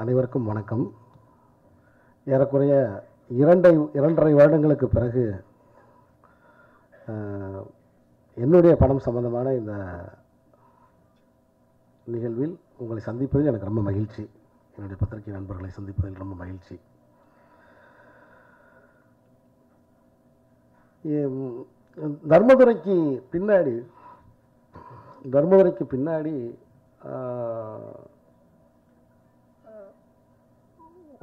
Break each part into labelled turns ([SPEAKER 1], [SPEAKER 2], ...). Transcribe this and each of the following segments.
[SPEAKER 1] அனைவருக்கும் வணக்கம். ஏறக்குறைய 2.5 வருடங்களுக்கு பிறகு என்னுடைய படம் சம்பந்தமான இந்த நிகழ்வில் உங்களை சந்திப்பதில் எனக்கு ரொம்ப மகிழ்ச்சி. என்னுடைய பத்திரிகை நண்பர்களை சந்திப்பதில் ரொம்ப மகிழ்ச்சி. தர்மதுரைக்கு பின்னாடி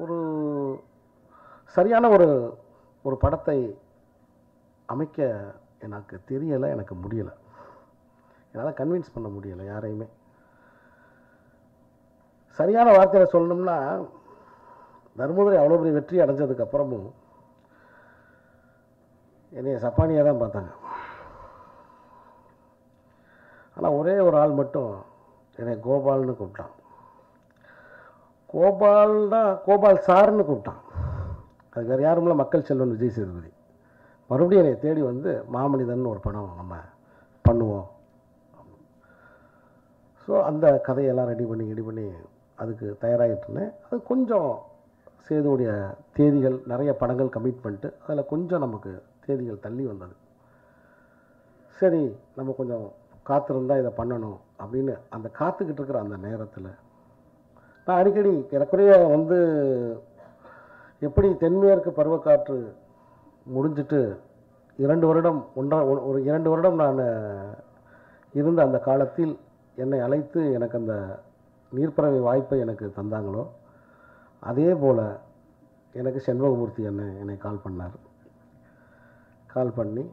[SPEAKER 1] ஒரு சரியான ஒரு படத்தை அமைக்க எனக்கு தெரியலை, எனக்கு முடியலை. என்னால் கன்வின்ஸ் பண்ண முடியலை யாரையுமே. சரியான வார்த்தையில் சொல்லணும்னா, தர்மதுரை அவ்வளோ பெரிய வெற்றி அடைஞ்சதுக்கப்புறமும் என்னைய சப்பானியாக தான் பார்த்தாங்க. ஆனால் ஒரே ஒரு ஆள் மட்டும் என்னை கோபால்னு கூப்பிட்டான். கோபால் சார்னு கூப்பிட்டான். அது வேறு யாருமில்ல, மக்கள் செல்வன் விஜய் சேதுபதி. மறுபடியும் என்னை தேடி வந்து மாமனிதன் ஒரு படம் நம்ம பண்ணுவோம். ஸோ அந்த கதையெல்லாம் ரெடி பண்ணி அதுக்கு தயாராகிட்டு இருந்தேன். அது கொஞ்சம் சேதுடைய தேதிகள், நிறைய படங்கள் கமிட் பண்ணிட்டு அதில் கொஞ்சம் நமக்கு தேதிகள் தள்ளி வந்தது. சரி, நம்ம கொஞ்சம் காத்திருந்தால் இதை பண்ணணும் அப்படின்னு அந்த காத்துக்கிட்டு இருக்கிற அந்த நேரத்தில் நான் அடிக்கடி ஏறக்குறைய வந்து எப்படி தென்மேற்கு பருவக்காற்று முடிஞ்சிட்டு 2 வருடம் நான் இருந்த அந்த காலத்தில் என்னை அழைத்து எனக்கு அந்த நீர்ப்பறவை வாய்ப்பை எனக்கு தந்தாங்களோ, அதே போல் எனக்கு செண்பகமூர்த்தி என்னை கால் பண்ணார். கால் பண்ணி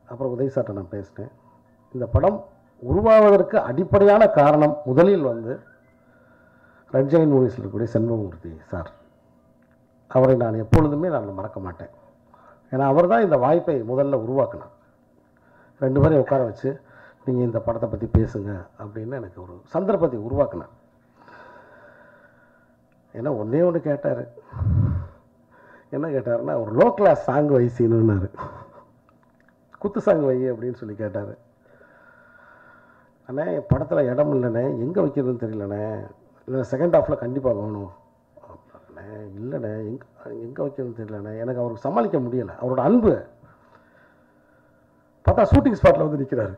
[SPEAKER 1] அப்புறம் உதய் சார்ட்ட நான் பேசினேன். இந்த படம் உருவாவதற்கு அடிப்படையான காரணம் முதலில் வந்து ரெட் ஜெயின் மூவிஸில் இருக்கக்கூடிய செண்பகமூர்த்தி சார். அவரை நான் எப்பொழுதுமே மறக்க மாட்டேன். ஏன்னா அவர் தான் இந்த வாய்ப்பை முதல்ல உருவாக்கினார். 2 பேரையும் உட்கார வச்சு நீங்கள் இந்த படத்தை பற்றி பேசுங்க அப்படின்னு எனக்கு ஒரு சந்தர்ப்பத்தை உருவாக்கினார். ஏன்னா ஒன்று கேட்டார். என்ன கேட்டார்னா, ஒரு லோ கிளாஸ் சாங் வைசின்னாரு. குத்து சாங் வை அப்படின்னு சொல்லி கேட்டார். அண்ணே, படத்தில் இடம் இல்லைண்ணே, எங்கே வைக்கிறதுன்னு தெரியலண்ணே, இல்லை செகண்ட் ஹாஃபில் கண்டிப்பாக வேணும். அண்ணே இல்லைண்ணே, எங்கே வைக்கிறதுன்னு தெரியலண்ணே. எனக்கு அவருக்கு சமாளிக்க முடியலை. அவரோட அன்பு பார்த்தா ஷூட்டிங் ஸ்பாட்டில் வந்து நிற்கிறாரு.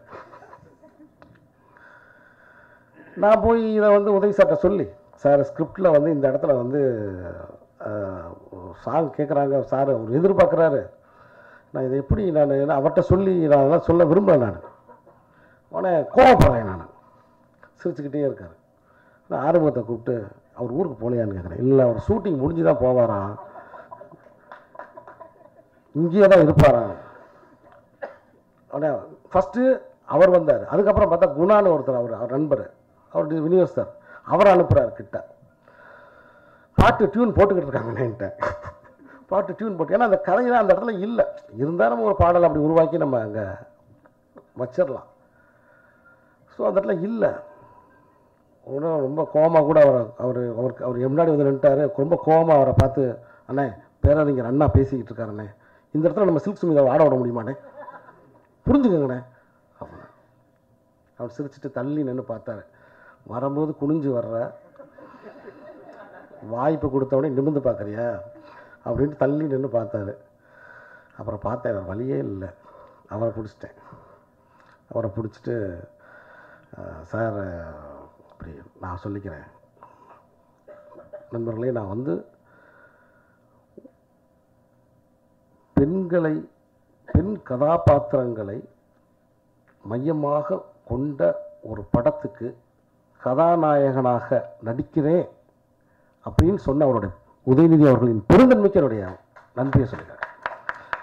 [SPEAKER 1] நான் போய் இதை வந்து உதவி சார்ட்ட சொல்லி, சார் ஸ்கிரிப்டில் வந்து இந்த இடத்துல வந்து சாங் கேட்குறாங்க சார், அவர் எதிர்பார்க்குறாரு, நான் இதை எப்படி நான் அவர்கிட்ட சொல்லி நான் அதெல்லாம் சொல்ல விரும்பலை. நான் உடனே கோவப்படுறேன். நான் சிரிச்சுக்கிட்டே இருக்கார். நான் ஆரம்பத்தை கூப்பிட்டு அவர் ஊருக்கு போகலையான்னு கேட்குறேன். இல்லை, அவர் ஷூட்டிங் முடிஞ்சு தான் போவாராம், இங்கேயே தான் இருப்பாராம். உடனே ஃபஸ்ட்டு அவர் வந்தார். அதுக்கப்புறம் பார்த்தா குணான்னு ஒருத்தர், அவர் நண்பர், அவர் விநியோகஸ்தர், அவரை அனுப்புகிறார் கிட்ட. பாட்டு டியூன் போட்டுக்கிட்டு இருக்காங்க என்கிட்ட. பாட்டு டியூன் போட்டு, ஏன்னா அந்த கதையெல்லாம் அந்த இடத்துல இல்லை. இருந்தால் நம்ம ஒரு பாடல் அப்படி உருவாக்கி நம்ம அங்கே வச்சிடலாம். ஸோ அந்த இடத்துல இல்லை. ரொம்ப கோவமாக கூட அவர் முன்னாடி வந்து நின்ட்டார். ரொம்ப கோவமாக அவரை பார்த்து, அண்ணே பேரறிஞர் அண்ணா பேசிக்கிட்டு இருக்காருண்ணே, இந்த இடத்துல நம்ம சில்க் சுமிதாவை ஆட விட முடியுமாண்ணே, புரிஞ்சுக்கங்கண்ணே அப்படின்னா. அவர் சிரிச்சுட்டு தள்ளி நின்று பார்த்தாரு. வரும்போது குனிஞ்சு வர்ற, வாய்ப்பு கொடுத்தவொடனே நிமிர்ந்து பார்க்குறியா அப்படின்ட்டு தள்ளி நின்று பார்த்தாரு. அப்புறம் பார்த்தேன், வழியே இல்லை. அவரை பிடிச்சிட்டு சார் அப்படி நான் சொல்லிக்கிறேன் நண்பர்களே, நான் வந்து பெண் கதாபாத்திரங்களை மையமாக கொண்ட ஒரு படத்துக்கு கதாநாயகனாக நடிக்கிறேன் அப்படின்னு சொன்ன அவருடைய உதயநிதி அவர்களின் பெருந்தன்மைக்கு என்னுடைய நன்றியை சொல்லுங்கள்.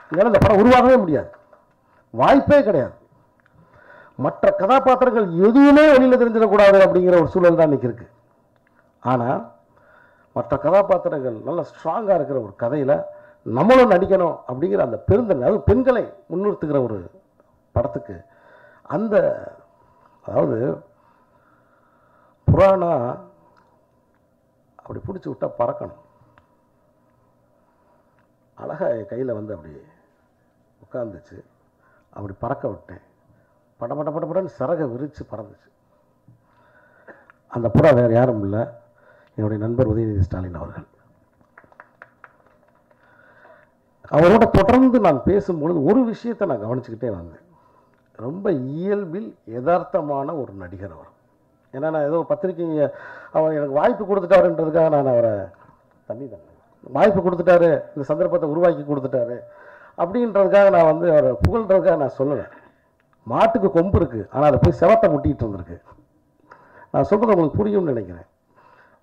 [SPEAKER 1] இதனால் இந்த படம் உருவாகவே முடியாது, வாய்ப்பே கிடையாது. மற்ற கதாபாத்திரங்கள் எதுவுமே வெளியில் தெரிஞ்சிடக்கூடாது அப்படிங்கிற ஒரு சூழல் தான் இன்றைக்கி இருக்குது. ஆனால் மற்ற கதாபாத்திரங்கள் நல்ல ஸ்ட்ராங்காக இருக்கிற ஒரு கதையில் நம்மளும் நடிக்கணும் அப்படிங்கிற அந்த பெருந்தன்மை, அது பெண்களை முன்னிறுத்துகிற ஒரு படத்துக்கு அந்த, அதாவது புராணா அப்படி பிடிச்சி விட்டால் பறக்கணும். அழகாக என் கையில் வந்து அப்படி உட்காந்துச்சு. அப்படி பறக்க விட்டேன். படன்னு சிறகை விரித்து பறந்துச்சு. அந்த புறா வேறு யாரும் இல்லை, என்னுடைய நண்பர் உதயநிதி ஸ்டாலின் அவர்கள். அவரோட தொடர்ந்து நான் பேசும்பொழுது ஒரு விஷயத்தை நான் கவனிச்சுக்கிட்டே வந்தேன். ரொம்ப இயல்பில் யதார்த்தமான ஒரு நடிகர் அவர். ஏன்னா நான் ஏதோ பத்திரிக்கை அவர் எனக்கு வாய்ப்பு கொடுத்துட்டாருன்றதுக்காக நான் அவரை தண்ணி தான் வாய்ப்பு கொடுத்துட்டாரு, இந்த சந்தர்ப்பத்தை உருவாக்கி கொடுத்துட்டாரு அப்படின்றதுக்காக நான் வந்து அவரை புகழ்ன்றதுக்காக நான் சொல்லலை. மாட்டுக்கு கொம்பு இருக்குது, ஆனால் அதை போய் செவத்தை முட்டிகிட்டு இருந்திருக்கு. நான் சொல்கிறது உங்களுக்கு புரியும்னு நினைக்கிறேன்.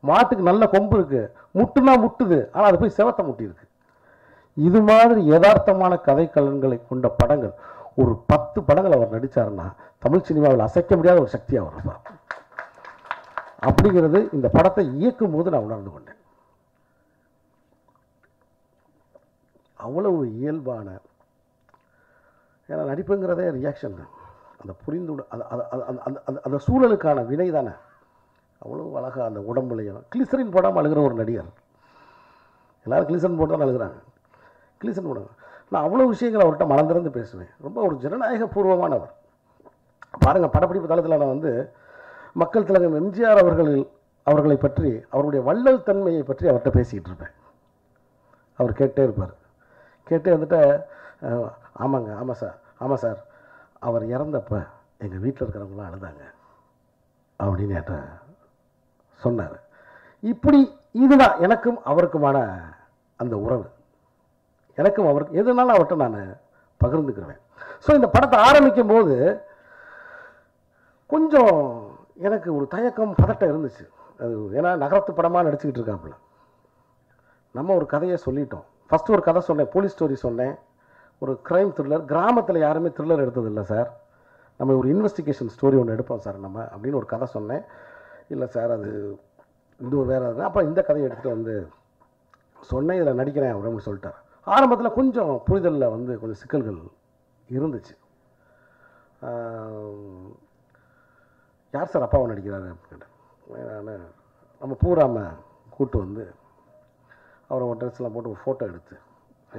[SPEAKER 1] மாட்டுக்கு நல்ல கொம்பு இருக்குது, முட்டுனா முட்டுது, ஆனால் அதை போய் செவத்தை முட்டியிருக்கு. இது மாதிரி யதார்த்தமான கதைக்கலன்களை கொண்ட படங்கள் ஒரு 10 படங்கள் அவர் நடித்தாருன்னா தமிழ் சினிமாவில் அசைக்க முடியாத ஒரு சக்தியாக அவர் இருப்பார். அப்படிங்கிறது இந்த படத்தை இயக்கும் போது நான் உணர்ந்து கொண்டேன். அவ்வளவு இயல்பான, ஏன்னா நடிப்புங்கிறதே ரியாக்ஷன் தான், அந்த புரிந்து அந்த சூழலுக்கான வினை தானே. அவ்வளோ அழகாக அந்த உடம்புலையும் கிளிசரின் போடாமல் அழுகிற ஒரு நடிகர். எல்லோரும் கிளிசரின் போட்டு தான் அழுகிறாங்க. கிளிசரின் போடுங்க. நான் அவ்வளோ விஷயங்கள் அவர்கிட்ட மனந்திறந்து பேசுவேன். ரொம்ப ஒரு ஜனநாயக பூர்வமானவர். பாருங்கள், படப்பிடிப்பு தளத்தில் நான் வந்து மக்கள் திலகம் எம்ஜிஆர் அவர்களை பற்றி, அவருடைய வள்ளல் தன்மையை பற்றி அவர்கிட்ட பேசிக்கிட்டு இருப்பேன். அவர் கேட்டே இருப்பார். கேட்டே வந்துட்டு, ஆமாங்க, ஆமாம் சார், அவர் இறந்தப்ப எங்கள் வீட்டில் இருக்கிறவங்களாம் அழுதாங்க அப்படின்னு என்கிட்ட சொன்னார். இப்படி இதுதான் எனக்கும் அவருக்குமான அந்த உறவு. எனக்கும் அவருக்கு எதுனாலும் அவர்கிட்ட நான் பகிர்ந்துக்குருவேன். ஸோ இந்த படத்தை ஆரம்பிக்கும் போது கொஞ்சம் எனக்கு ஒரு தயக்கம், பதட்டம் இருந்துச்சு. அது ஏன்னா நகரத்து படமாக நடிச்சுக்கிட்டு இருக்காப்புல. நம்ம ஒரு கதையை சொல்லிட்டோம். ஃபஸ்ட்டு ஒரு கதை சொன்னேன், போலீஸ் ஸ்டோரி சொன்னேன், ஒரு க்ரைம் த்ரில்லர். கிராமத்தில் யாருமே த்ரில்லர் எடுத்ததில்லை சார், நம்ம ஒரு இன்வெஸ்டிகேஷன் ஸ்டோரி ஒன்று எடுப்போம் சார் நம்ம அப்படின்னு ஒரு கதை சொன்னேன். இல்லை சார், அது இன்னொரு வேறு. அப்போ இந்த கதையை எடுத்துகிட்டு வந்து சொன்னேன், இதில் நடிக்கிறேன் அப்படின்னு சொல்லிட்டார். ஆரம்பத்தில் கொஞ்சம் புரிதலில் வந்து கொஞ்சம் சிக்கல்கள் இருந்துச்சு. யார் சார் அப்பாவை நடிக்கிறாரு அப்படின்னு கேட்டேன். நான் நம்ம பூராம கூட்டு வந்து அவரை ஒரு ட்ரெஸ்லாம் போட்டு ஒரு ஃபோட்டோ எடுத்து,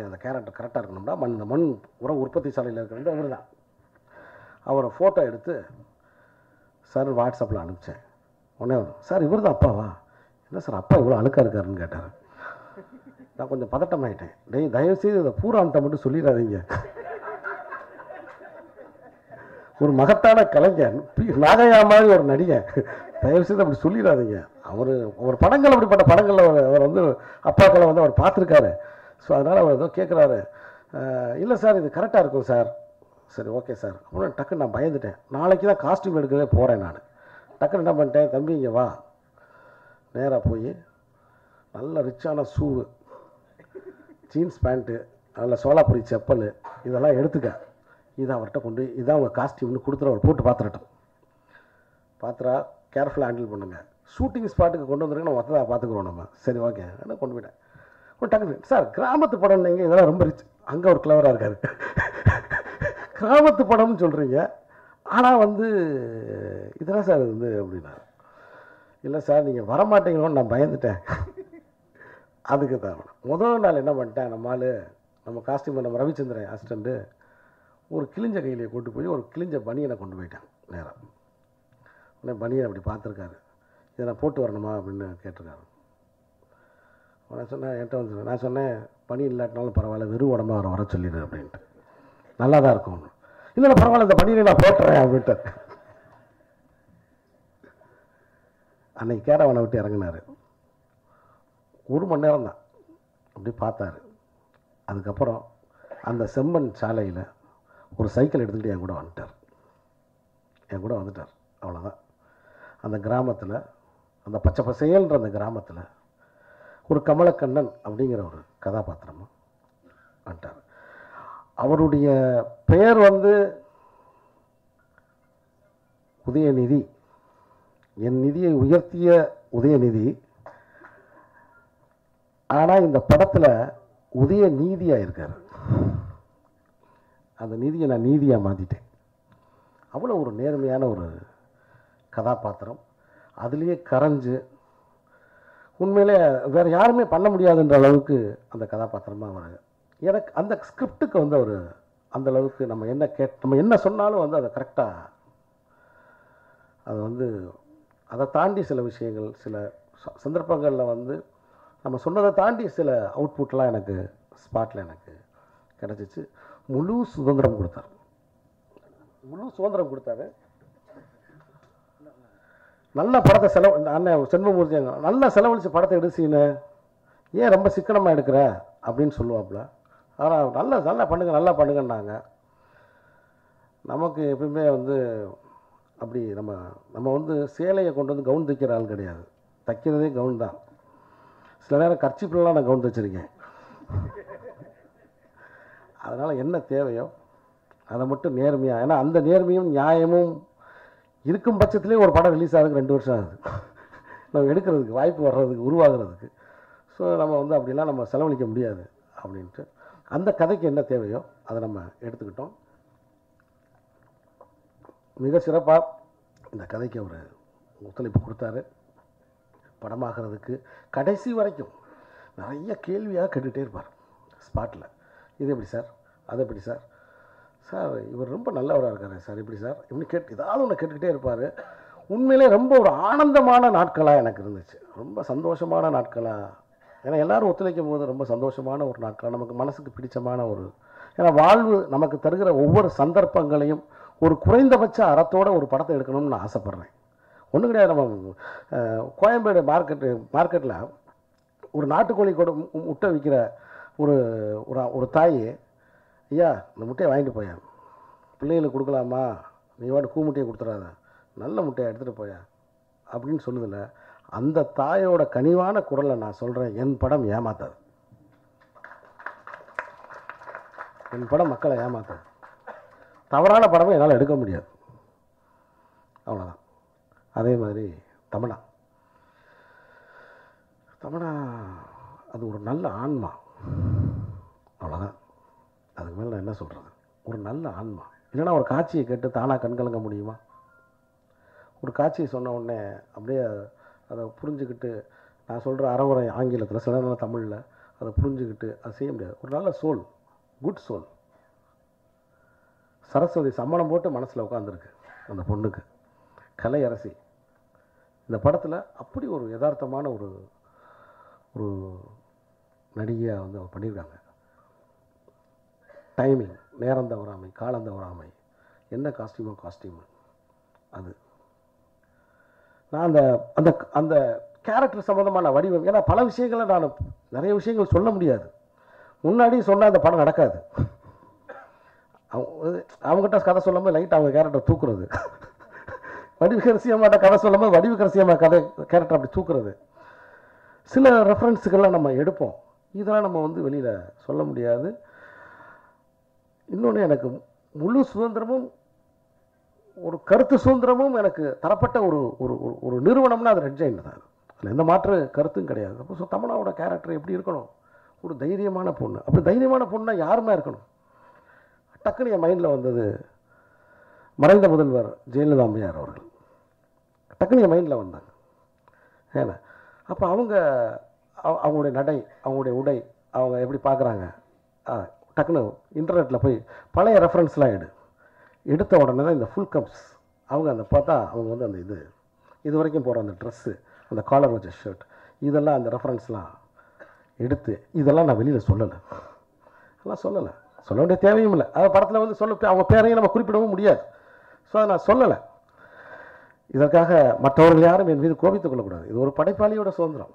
[SPEAKER 1] அந்த கேரக்டர் கரெக்டாக இருக்கணும்னா இந்த மண் உரம் உற்பத்தி சாலையில் இருக்கிறது அவர் தான். அவரை ஃபோட்டோ எடுத்து சார் வாட்ஸ்அப்பில் அனுப்பிச்சேன். உடனே சார் இவர் தான் அப்பாவா? என்ன சார் அப்பா இவ்வளோ அழுக்காக இருக்காருன்னு கேட்டார். நான் கொஞ்சம் பதட்டம் ஆகிட்டேன். தயவுசெய்து இதை பூரான்ட்ட மட்டும் சொல்லிடாதீங்க. ஒரு மகத்தான கலைஞர், நாகையா மாதிரி ஒரு நடிகர், தயவுசெய்து அப்படி சொல்லிடாதீங்க. அவர் படங்கள் அப்படிப்பட்ட படங்களில் அவர் வந்து அப்பாக்களை வந்து அவர் பார்த்துருக்காரு. ஸோ அதனால் அவர் ஏதோ கேட்குறாரு. இல்லை சார் இது கரெக்டாக இருக்கும் சார். சரி ஓகே சார். அப்புறம் டக்குன்னு நான் பயந்துட்டேன். நாளைக்கு தான் காஸ்டியூம் எடுக்கவே போகிறேன் நான். டக்குன்னு என்ன பண்ணிட்டேன், தம்பி இங்கே வா, நேராக போய் நல்ல ரிச்சான ஷூவு, ஜீன்ஸ் பேண்ட்டு, நல்ல சோலாபுரி செப்பல் இதெல்லாம் எடுத்துக்க, இதை அவர்கிட்ட கொண்டு இதான் உங்கள் காஸ்டியூம்னு கொடுத்துரு. அவர் போட்டு பார்த்துட்டோம். பார்த்துரா, கேர்ஃபுல்லாக ஹேண்டில் பண்ணுங்க, ஷூட்டிங் ஸ்பாட்டுக்கு கொண்டு வந்துருக்கு, நம்ம மற்றதாக பார்த்துக்குறோம் நம்ம. சரி ஓகே, என்ன கொண்டு போயிட்டேன். ஒரு டக்குனு சார் கிராமத்து படம் நீங்கள் இதெல்லாம் ரொம்ப ரிச், அங்கே ஒரு கிளவராக இருக்காரு. கிராமத்து படம்னு சொல்கிறீங்க, ஆனால் வந்து இதெல்லாம் சார் வந்து அப்படின்னா. இல்லை சார் நீங்கள் வரமாட்டீங்களோன்னு நான் பயந்துட்டேன். அதுக்கு தான் முதல் நாள் என்ன பண்ணிட்டேன், நம்ம காஸ்டியூம் நம்ம ரவிச்சந்திரன் அசிஸ்டண்ட்டு ஒரு கிழிஞ்ச கையிலேயே கூட்டு போய் ஒரு கிழிஞ்ச பனியனை கொண்டு போயிட்டேன் நேராக. உடனே பனியனை அப்படி பார்த்துருக்காரு. இதை நான் போட்டு வரணுமா அப்படின்னு கேட்டிருக்காரு. நான் சொன்னேன், என்கிட்ட வந்து நான் சொன்னேன், பனி இல்லாட்டினாலும் பரவாயில்ல, வெறும் உடம்பா வர சொல்லிடு அப்படின்ட்டு. நல்லா தான் இருக்கும். இல்லை பரவாயில்ல, இந்த பனியை நான் போட்டுறேன் அப்படின்ட்டு. அன்னைக்கு கேரவனை விட்டு இறங்கினார். 1 மணி நேரம் தான் அப்படி பார்த்தாரு. அதுக்கப்புறம் அந்த செம்மண் சாலையில் ஒரு சைக்கிள் எடுத்துக்கிட்டு என் கூட வந்துட்டார். அவ்வளோதான். அந்த கிராமத்தில், அந்த பச்சை பசேல்ன்ற அந்த கிராமத்தில் ஒரு கமலக்கண்ணன் அப்படிங்கிற ஒரு கதாபாத்திரமாக வந்துட்டார். அவருடைய பெயர் வந்து உதயநிதி, என் நிதியை உயர்த்திய உதயநிதி. ஆனால் இந்த படத்தில் உதயநீதியாக இருக்கார். அந்த நீதியை நான் நீதியாக மாற்றிட்டேன். அவ்வளோ ஒரு நேர்மையான ஒரு கதாபாத்திரம். அதுலேயே கரைஞ்சு உண்மையிலே வேறு யாருமே பண்ண முடியாதுன்ற அளவுக்கு அந்த கதாபாத்திரமாக அவர். எனக்கு அந்த ஸ்கிரிப்டுக்கு வந்து அவர் அந்த அளவுக்கு நம்ம என்ன சொன்னாலும் வந்து அதை கரெக்டாக அதை வந்து அதை தாண்டி சில விஷயங்கள், சில சந்தர்ப்பங்களில் வந்து நம்ம சொன்னதை தாண்டி சில அவுட்புட்லாம் எனக்கு ஸ்பாட்டில் எனக்கு கிடச்சிச்சு. முழு சுதந்திரம் கொடுத்தாரு. நல்ல படத்தை அண்ணன் செண்பகமூர்த்தி நல்லா செலவழித்து படத்தை எடுசின்னு ஏன் ரொம்ப சிக்கனமாக எடுக்கிற அப்படின்னு சொல்லுவாப்புல. ஆனால் நல்லா பண்ணுங்கன்னாங்க. நமக்கு எப்பவுமே வந்து அப்படி நம்ம வந்து சேலையை கொண்டு வந்து கவுன் தைக்கிற ஆள் கிடையாது. தைக்கிறதே கவுன் தான். சில நேரம் கர்ச்சிப்பிலாம் நான் கவுன் தைச்சிருக்கேன். அதனால் என்ன தேவையோ அதை மட்டும் நேர்மையாக, ஏன்னா அந்த நேர்மையும் நியாயமும் இருக்கும் பட்சத்துலேயே ஒரு படம் ரிலீஸ் ஆகிறதுக்கு 2 வருஷம் ஆகுது நம்ம எடுக்கிறதுக்கு, வாய்ப்பு வர்றதுக்கு, உருவாகிறதுக்கு. ஸோ நம்ம வந்து அப்படிலாம் நம்ம செலவழிக்க முடியாது அப்படின்ட்டு அந்த கதைக்கு என்ன தேவையோ அதை நம்ம எடுத்துக்கிட்டோம். மிக சிறப்பாக இந்த கதைக்கு ஒரு ஒத்துழைப்பு கொடுத்தாரு. படமாகிறதுக்கு கடைசி வரைக்கும் நிறைய கேள்வியாக கேட்டுகிட்டே இருப்பார் ஸ்பாட்டில். இது எப்படி சார், அது எப்படி சார், சார் இவர் ரொம்ப நல்லவராக இருக்காரு சார், இப்படி சார் இப்படி ஏதாவது ஒன்று கேட்டுக்கிட்டே இருப்பார். உண்மையிலே ரொம்ப ஒரு ஆனந்தமான நாட்களாக எனக்கு இருந்துச்சு, ரொம்ப சந்தோஷமான நாட்களாக. ஏன்னா எல்லோரும் ஒத்துழைக்கும் போது ரொம்ப சந்தோஷமான ஒரு நாட்களாக, நமக்கு மனசுக்கு பிடிச்சமான ஒரு, ஏன்னா வாழ்வு நமக்கு தருகிற ஒவ்வொரு சந்தர்ப்பங்களையும் ஒரு குறைந்தபட்ச அறத்தோடு ஒரு படத்தை எடுக்கணும்னு நான் ஆசைப்பட்றேன். ஒன்றும் கிடையாது. நம்ம கோயம்பேடு மார்க்கெட்டில் ஒரு நாட்டுக்கோழி கூட முட்டை விற்கிற ஒரு தாய், ஐயா இந்த முட்டையை வாங்கிட்டு போயா, பிள்ளைகளுக்கு கொடுக்கலாமா, நீ வாட்டு முட்டையை கொடுத்துடாத, நல்ல முட்டையை எடுத்துகிட்டு போயா அப்படின்னு சொல்லுதில்ல. அந்த தாயோட கனிவான குரலை நான் சொல்கிறேன், என் படம் ஏமாத்தாது. என் படம் மக்களை ஏமாத்தாது. தவறான படமே என்னால் எடுக்க முடியாது. அவ்வளோதான். அதே மாதிரி தமனா அது ஒரு நல்ல ஆன்மா. அவ்வளோதான். அதுக்கு மேலே நான் என்ன சொல்கிறது, ஒரு நல்ல ஆன்மா. இல்லைன்னா ஒரு காட்சியை கேட்டு தானாக கண்கலங்க முடியுமா? ஒரு காட்சியை சொன்ன உடனே அப்படியே அதை புரிஞ்சுக்கிட்டு, நான் சொல்கிற அறவுரை ஆங்கிலத்தில், சில நேரம் தமிழில், அதை புரிஞ்சுக்கிட்டு அதை செய்ய முடியாது. ஒரு நல்ல சோல், குட் சோல். சரஸ்வதி சம்மணம் போட்டு மனசில் உட்காந்துருக்கு அந்த பொண்ணுக்கு. கலை அரசி இந்த படத்தில் அப்படி ஒரு யதார்த்தமான ஒரு நடிகையாக வந்து அவங்க பண்ணியிருக்காங்க. டைமிங், நேரம் தவறாமை, காலம் தவறாமை, என்ன காஸ்டியூமு அது. நான் அந்த அந்த அந்த கேரக்டர் சம்மந்தமான வடிவம், ஏன்னா பல விஷயங்களை நான் நிறைய விஷயங்கள் சொல்ல முடியாது. முன்னாடி சொன்னால் அந்த படம் நடக்காது. அவங்ககிட்ட கதை சொல்லும்போது லைட் அவங்க கேரக்டர் தூக்குறது, வடிவுக்கரசியம்மாட்ட கதை சொல்லும்போது வடிவுக்கரசியம்மா கேரக்டர் அப்படி தூக்குறது. சில ரெஃபரன்ஸுக்கெல்லாம் நம்ம எடுப்போம். இதெல்லாம் நம்ம வந்து வெளியில் சொல்ல முடியாது. இன்னொன்று, எனக்கு முழு சுதந்திரமும் ஒரு கருத்து சுதந்திரமும் எனக்கு தரப்பட்ட ஒரு நிறுவனம்னா அது ரெட் ஜெயண்ட் தான். அதில் எந்த மாற்று கருத்தும் கிடையாது. அப்போ ஸோ தமன்னாவோட கேரக்டர் எப்படி இருக்கணும், ஒரு தைரியமான பொண்ணு. அப்படி தைரியமான பொண்ணுனா யாருமே இருக்கணும். டக்குன்னு என் மைண்டில் வந்தது மறைந்த முதல்வர் ஜெயலலிதா அம்மையார் அவர்கள். டக்குன்னு என் மைண்டில் வந்தாங்க. ஏன்னா அப்போ அவங்களுடைய நடை, அவங்களுடைய உடை, அவங்க எப்படி பார்க்குறாங்க, டக்குன்னு இன்டர்நெட்டில் போய் பழைய ரெஃபரன்ஸ்லாம் எடுத்த உடனே தான் இந்த ஃபுல் கப்ஸ் அவங்க அந்த பார்த்தா அவங்க வந்து அந்த இது வரைக்கும் போகிற அந்த ட்ரெஸ்ஸு, அந்த காலர் வச்ச ஷர்ட், இதெல்லாம் அந்த ரெஃபரன்ஸ்லாம் எடுத்து, இதெல்லாம் நான் வெளியில் சொல்லலை. சொல்ல வேண்டிய தேவையும் இல்லை. அது படத்தில் வந்து அவங்க பேரையும் நம்ம குறிப்பிடவும் முடியாது. ஸோ அதை நான் சொல்லலை. இதற்காக மற்றவர்கள் யாரும் என் மீது கோபித்துக் கொள்ளக்கூடாது. இது ஒரு படைப்பாளியோட சுதந்திரம்.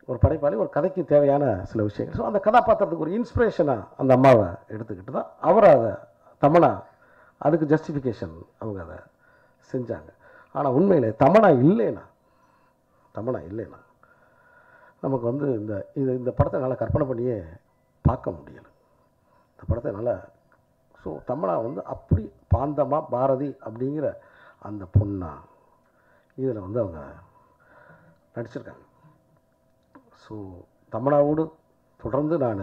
[SPEAKER 1] ஒரு படைப்பாளி ஒரு கதைக்கு தேவையான சில விஷயங்கள். ஸோ அந்த கதாபாத்திரத்துக்கு ஒரு இன்ஸ்பிரேஷனாக அந்த அம்மாவை எடுத்துக்கிட்டு தான் அவர் அதை தமன்னா அதுக்கு ஜஸ்டிஃபிகேஷன் அவங்க அதை செஞ்சாங்க. ஆனால் உண்மையிலே தமன்னா இல்லைன்னா நமக்கு வந்து இந்த படத்தை நல்லா கற்பனை பண்ணியே பார்க்க முடியலை. இந்த படத்தை நல்லா, ஸோ தமன்னா வந்து அப்படி பாந்தமாக பாரதி அப்படிங்கிற அந்த பொண்ணா இதில் வந்து அவங்க நடிச்சிருக்காங்க. ஸோ தமன்னாவோடு தொடர்ந்து நான்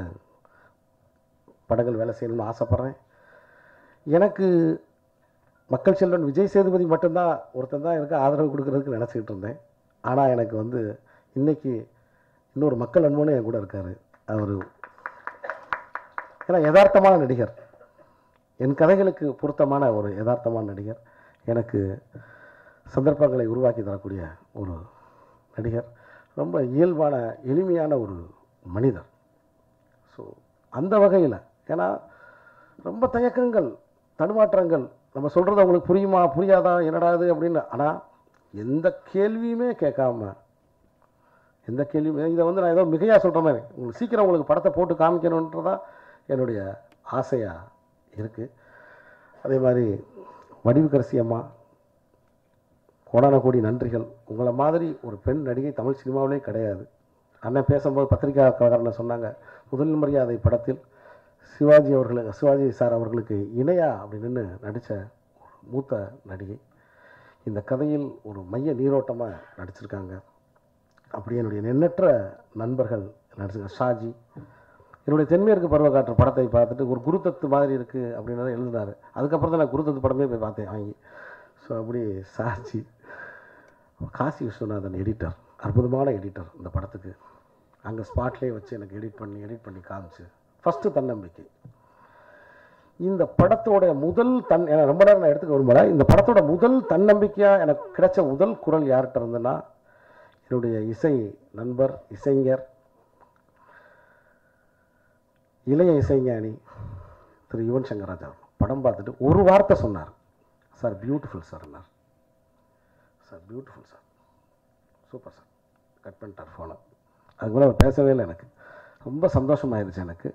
[SPEAKER 1] படங்கள் வேலை செய்யணும்னு ஆசைப்பட்றேன். எனக்கு மக்கள் செல்வன் விஜய் சேதுபதி மட்டும்தான் ஒருத்தன் தான் எனக்கு ஆதரவு கொடுக்கறதுக்கு நினச்சிக்கிட்டு இருந்தேன். ஆனால் எனக்கு வந்து இன்றைக்கி இன்னொரு மக்கள் அன்புன்னு என் கூட இருக்கார். அவர் ஏன்னா யதார்த்தமான நடிகர், என் கதைகளுக்கு பொருத்தமான ஒரு யதார்த்தமான நடிகர், எனக்கு சந்தர்ப்பங்களை உருவாக்கி தரக்கூடிய ஒரு நடிகர். ரொம்ப இயல்பான எளிமையான ஒரு மனிதர். ஸோ அந்த வகையில் ஏன்னா ரொம்ப தயக்கங்கள், தடுமாற்றங்கள், நம்ம சொல்கிறது அவங்களுக்கு புரியுமா புரியாதா என்னடாது அப்படின்னு, ஆனால் எந்த கேள்வியுமே கேட்காம, எந்த கேள்வியுமே இதை வந்து நான் ஏதோ மிகையாக சொல்கிற மாதிரி உங்களுக்கு சீக்கிரம் உங்களுக்கு படத்தை போட்டு காமிக்கணுன்றதான் என்னுடைய ஆசையாக இருக்குது. அதே மாதிரி வடிவுக்கரசி அம்மா, கோடான கோடி நன்றிகள். உங்களை மாதிரி ஒரு பெண் நடிகை தமிழ் சினிமாவிலே கிடையாது. அண்ணன் பேசும்போது பத்திரிகையாளர்காரனை சொன்னாங்க, முதல் மரியாதை படத்தில் சிவாஜி சார் அவர்களுக்கு இணையா அப்படின்னு நடித்த மூத்த நடிகை. இந்த கதையில் ஒரு மைய நீரோட்டமாக நடிச்சிருக்காங்க. அப்படி என்னுடைய எண்ணற்ற நண்பர்கள் நடிச்சிருக்காங்க. ஷாஜி என்னுடைய தென்மேற்கு பருவக்காற்று படத்தை பார்த்துட்டு ஒரு குருதத்து மாதிரி இருக்குது அப்படின்னு எழுதினார். அதுக்கப்புறம் தான் நான் குருதத்து படமே போய் பார்த்தேன் வாங்கி. ஸோ அப்படி ஷாஜி, காசி விஸ்வநாதன் எடிட்டர், அற்புதமான எடிட்டர் இந்த படத்துக்கு. அங்கே ஸ்பாட்லேயே வச்சு எனக்கு எடிட் பண்ணி காமிச்சு ஃபஸ்ட்டு தன்னம்பிக்கை. இந்த படத்தோட முதல் ரொம்ப நேரம் நான் எடுத்துக்க விரும்பல. இந்த படத்தோட முதல் தன்னம்பிக்கையாக எனக்கு கிடைச்ச முதல் குரல் யார்கிட்ட இருந்ததுன்னா, என்னுடைய இசை நண்பர், இசைஞர், இளைய இசைஞானி திரு யுவன் சங்கர் ராஜா படம் பார்த்துட்டு ஒரு வார்த்தை சொன்னார், சார் பியூட்டிஃபுல் சார்னார். Sir beautiful sir, super sir. Cut பண்ணிட்டார் ஃபோனை. அதுக்கு மேலே அவர் பேசவே இல்லை. எனக்கு ரொம்ப சந்தோஷமாயிருச்சு எனக்கு.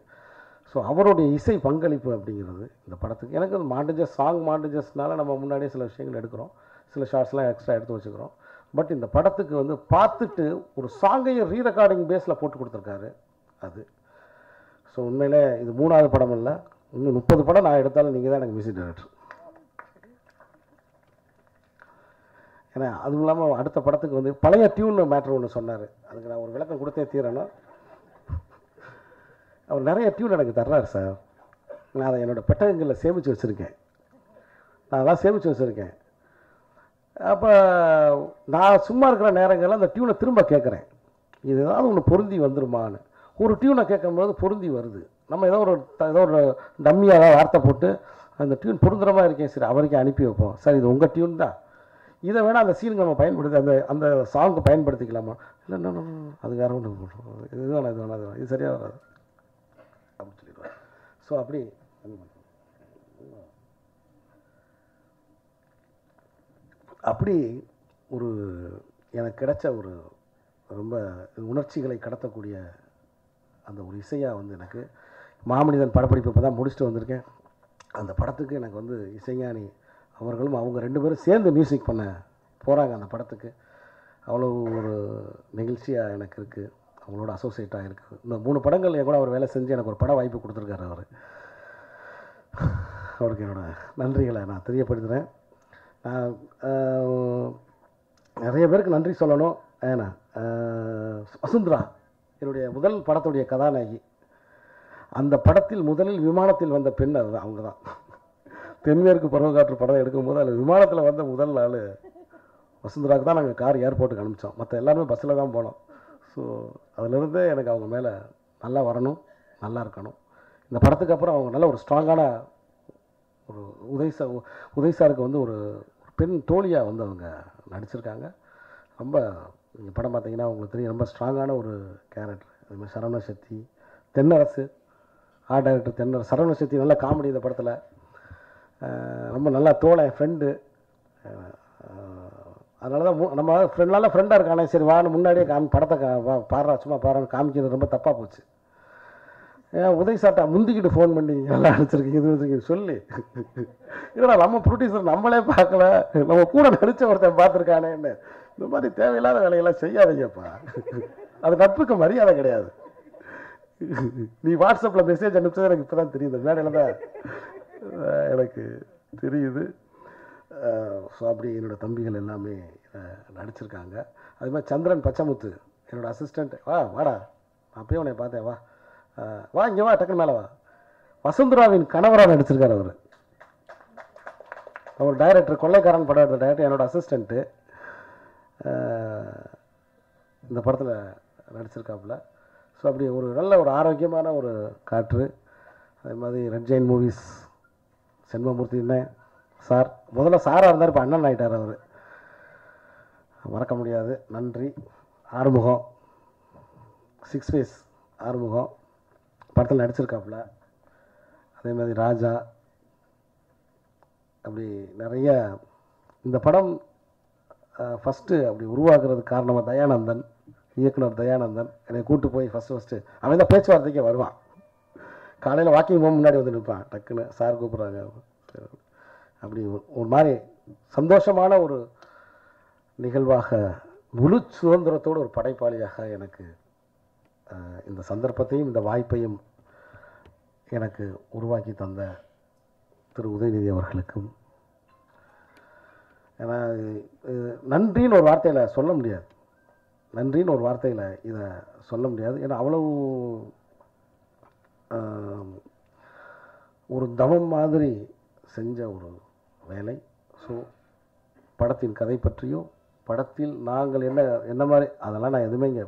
[SPEAKER 1] ஸோ அவருடைய இசை பங்களிப்பு அப்படிங்கிறது இந்த படத்துக்கு. எனக்கு மாண்டேஜஸ், சாங் மாண்டேஜஸ்னால நம்ம முன்னாடியே சில விஷயங்கள் எடுக்கிறோம், சில ஷார்ட்ஸ்லாம் எக்ஸ்ட்ரா எடுத்து வச்சுக்கிறோம். பட் இந்த படத்துக்கு வந்து பார்த்துட்டு ஒரு சாங்கையும் ரீ ரெக்கார்டிங் பேஸில் போட்டு கொடுத்துருக்காரு அது. ஸோ உண்மையிலே இது 3வது படம் இல்லை, இன்னும் 30 படம் நான் எடுத்தாலும் நீங்கள் தான் எனக்கு மியூசிக் டைரக்டர். ஏன்னா அதுவும் இல்லாமல் அடுத்த படத்துக்கு வந்து பழைய டியூன் மேட்ரு ஒன்று சொன்னார். அதுக்கு நான் ஒரு விளக்கம் கொடுத்தே தீரணும். அவர் நிறைய டியூன் எனக்கு தர்றாரு சார். நான் அதை என்னோடய பெட்டகங்களில் சேமித்து வச்சுருக்கேன். நான் அதெல்லாம் சேமித்து வச்சுருக்கேன். அப்போ நான் சும்மா இருக்கிற நேரங்களில் அந்த டியூனை திரும்ப கேட்குறேன், இது ஏதாவது ஒன்று பொருந்தி வந்துருமான்னு. ஒரு டியூனை கேட்கும்போது பொருந்தி வருது. நம்ம ஏதோ ஒரு டம்மியாக வார்த்தை போட்டு அந்த டியூன் பொருந்துற மாதிரி இருக்கேன், சரி அவருக்கு அனுப்பி வைப்போம். சார் இது உங்கள் டியூன் தான், இதை வேணால் அந்த சீனுக்கு நம்ம பயன்படுத்தி அந்த சாங்க்கு பயன்படுத்திக்கலாமா? இல்லை அது வேறு ஒன்று இது வேணாம் இது சரியாக வராது அப்படின்னு சொல்லிடுவார். ஸோ அப்படி ஒரு எனக்கு கிடைச்ச ஒரு ரொம்ப உணர்ச்சிகளை கடத்தக்கூடிய அந்த ஒரு இசையாக வந்து எனக்கு மாமனிதன் படப்பிடிப்பு இப்போ தான் முடிச்சுட்டு வந்திருக்கேன். அந்த படத்துக்கு எனக்கு வந்து இசைஞானி அவர்களும் அவங்க 2 பேரும் சேர்ந்து மியூசிக் பண்ண போகிறாங்க அந்த படத்துக்கு. அவ்வளோ ஒரு நெகிழ்ச்சியாக எனக்கு இருக்குது, அவங்களோட அசோசியேட்டாக இருக்குது. இந்த 3 படங்கள் என் கூட அவர் வேலை செஞ்சு எனக்கு ஒரு பட வாய்ப்பு கொடுத்துருக்காரு அவர். அவருக்கு என்னோடய நன்றிகளை நான் தெரியப்படுத்துகிறேன். நான் நிறைய பேருக்கு நன்றி சொல்லணும். ஏன்னா வசுந்தரா என்னுடைய முதல் படத்துடைய கதாநாயகி. அந்த படத்தில் முதலில் விமானத்தில் வந்த பெண் அது அவங்க தான். தென்மேற்கு பருவக்காற்று படம் எடுக்கும்போது அதில் விமானத்தில் வந்த முதல் நாள் வசுந்தராவுக்கு தான் நாங்கள் கார் ஏர்போர்ட்டுக்கு அனுப்பிச்சோம். மற்ற எல்லாருமே பஸ்ஸில் தான் போனோம். ஸோ அதிலிருந்தே எனக்கு அவங்க மேலே நல்லா வரணும், நல்லா இருக்கணும். இந்த படத்துக்கு அப்புறம் அவங்க நல்ல ஒரு ஸ்ட்ராங்கான ஒரு உதய்சாருக்கு வந்து ஒரு பெண் தோழியாக வந்து அவங்க நடிச்சிருக்காங்க. ரொம்ப இந்த படம் பார்த்தீங்கன்னா உங்களுக்கு தெரியும், ரொம்ப ஸ்ட்ராங்கான ஒரு கேரக்டர். அதுமாதிரி சரவண சக்தி, தென்னரசு, ஆர்ட் டைரக்டர் தென்னரசு. சரவண சக்தி நல்ல காமெடி இந்த படத்தில், ரொம்ப நல்லா தோழ ஃப்ரெண்டு. அதனால தான் நம்ம ஃப்ரெண்டாக இருக்கானே, சரி வான்னு முன்னாடியே படத்தை பாடுறா சும்மா பாடுறான்னு காமிக்கிறது ரொம்ப தப்பாக போச்சு. ஏன் உதய்சாட்டா முந்திக்கிட்டு ஃபோன் பண்ணி நல்லா நடிச்சிருக்கீங்க இது சொல்லி, இல்லைடா நம்ம ப்ரொடியூசர் நம்மளே பார்க்கல, நம்ம கூட நடித்த ஒருத்தன் பார்த்துருக்கானேன்னு. இந்த மாதிரி தேவையில்லாத வேலையெல்லாம் செய்யாதீங்கப்பா, அது நட்புக்கு மரியாதை கிடையாது. நீ வாட்ஸ்அப்பில் மெசேஜ் அனுப்பிச்சது எனக்கு இப்போ தான் தெரியுது, மேடையில் தான் எனக்கு தெரியுது. ஸோ அப்படி என்னோடய தம்பிகள் எல்லாமே நடிச்சிருக்காங்க. அது மாதிரி சந்திரன் பச்சைமுத்து என்னோடய அசிஸ்டண்ட். வாடா நான் போய் உன்னை பார்த்தேன், வா இங்கே வா, டக்குன்னு மேலே வா. வசுந்தராவின் கணவராக நடிச்சிருக்கார் அவர். அவர் டைரக்டர், கொள்ளைக்காரன் படம் எடுத்த டைரக்டர் என்னோடய அசிஸ்டண்ட்டு இந்த படத்தில் நடிச்சிருக்காப்புல. ஸோ அப்படி ஒரு நல்ல ஒரு ஆரோக்கியமான ஒரு காற்று. அதே மாதிரி ரெட் ஜெயின் மூவிஸ் செண்பமூர்த்தி என்ன சார், முதல்ல சாராக இருந்தார், இப்போ அண்ணன் ஆகிட்டார் அவர், மறக்க முடியாது. நன்றி. ஆறுமுகம், 6 ஃபேஸ் ஆறுமுகம் படத்தில் நடிச்சிருக்காப்புல. அதே மாதிரி ராஜா, அப்படி நிறைய இந்த படம் ஃபஸ்ட்டு அப்படி உருவாக்குறதுக்கு காரணமாக தயானந்தன், இயக்குனர் தயானந்தன் என்னை கூப்பிட்டு போய் ஃபஸ்ட்டு அவன் தான் பேச்சுவார்த்தைக்கே வருவான். காலையில் வாக்கிங் போக முன்னாடி வந்து நிற்பான், டக்குன்னு சார் கூப்பிட்றாங்க. அப்படி ஒரு மாதிரி சந்தோஷமான ஒரு நிகழ்வாக, முழு சுதந்திரத்தோடு ஒரு படைப்பாளியாக எனக்கு இந்த சந்தர்ப்பத்தையும் இந்த வாய்ப்பையும் எனக்கு உருவாக்கி தந்த திரு உதயநிதி அவர்களுக்கும், ஏன்னா நன்றின்னு ஒரு வார்த்தையில் சொல்ல முடியாது, நன்றின்னு ஒரு வார்த்தையில் இதை சொல்ல முடியாது. ஏன்னா அவ்வளவு ஒரு தவம் மாதிரி செஞ்ச ஒரு வேலை. ஸோ படத்தின் கதை பற்றியும் படத்தில் நாங்கள் என்ன மாதிரி அதெல்லாம் நான் எதுவுமே இங்கே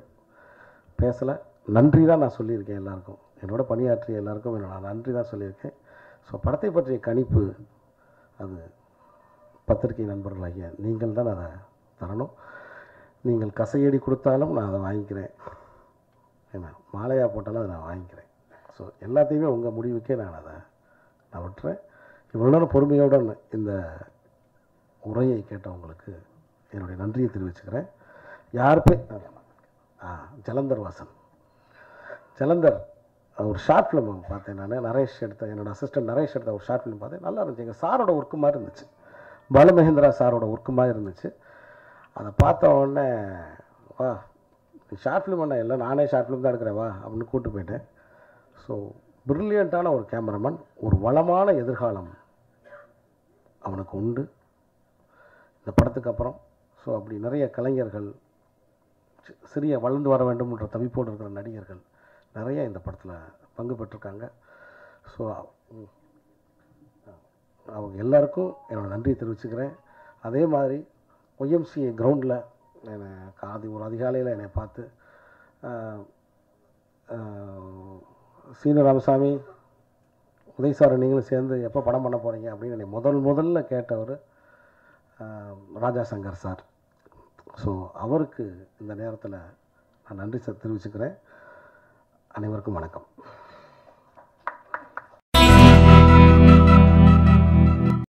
[SPEAKER 1] பேசலை. நன்றி தான் நான் சொல்லியிருக்கேன் எல்லாருக்கும், என்னோட பணியாற்றிய எல்லாருக்கும் நான் நன்றி தான் சொல்லியிருக்கேன். ஸோ படத்தை பற்றிய கணிப்பு அது பத்திரிகை நண்பர்களாகிய நீங்கள் தான் அதை தரணும். நீங்கள் கசையடி கொடுத்தாலும் நான் அதை வாங்கிக்கிறேன், ஏன்னா மாலையாக போட்டாலும் அதை நான் வாங்கிக்கிறேன். ஸோ எல்லாத்தையுமே உங்கள் முடிவுக்கே நான் விட்டுறேன். இவ்வளோ நேரம் பொறுமையோடு இந்த உரையை கேட்டவங்களுக்கு என்னுடைய நன்றியை தெரிவிச்சுக்கிறேன். ஜலந்தர் வாசன், ஜலந்தர் ஒரு ஷார்ட் ஃபிலிம் பார்த்தேன் நான், நரேஷ் எடுத்த, என்னோடய அசிஸ்டன்ட் நரேஷ் எடுத்த ஒரு ஷார்ட் ஃபிலிம் பார்த்தேன். நல்லா இருந்துச்சு, எங்கள் சாரோட ஒர்க்கு மாதிரி இருந்துச்சு, பாலுமகேந்திரா சாரோட ஒர்க்கு மாதிரி இருந்துச்சு. அதை பார்த்த உடனே வா ஷார்ட் ஃபிலிம் பண்ண இல்லை, நானே ஷார்ட் ஃபிலிம் தான் எடுக்கிறேன் வா அப்படின்னு கூப்பிட்டு போயிட்டேன். ஸோ ப்ரில்லியண்ட்டான ஒரு கேமராமேன், ஒரு வளமான எதிர்காலம் அவனுக்கு உண்டு இந்த படத்துக்கு அப்புறம். ஸோ அப்படி நிறைய கலைஞர்கள், சிறிய வளர்ந்து வர வேண்டும்ன்ற தவிப்போடு இருக்கிற நடிகர்கள் நிறைய இந்த படத்தில் பங்கு பெற்றிருக்காங்க. ஸோ அவங்க எல்லாருக்கும் என்னோடய நன்றியை தெரிவிச்சுக்கிறேன். அதே மாதிரி ஒய்எம்சிஏ கிரவுண்டில் என்னை ஒரு அதிகாலையில் என்னை பார்த்து சீனு ராமசாமி, உதய் சார் நீங்களும் சேர்ந்து எப்போ படம் பண்ண போகிறீங்க அப்படின்னு என்னை முதல்ல கேட்டவர் ராஜா சங்கர் சார். ஸோ அவருக்கு இந்த நேரத்தில் நான் நன்றி தெரிவிச்சுக்கிறேன். அனைவருக்கும் வணக்கம்.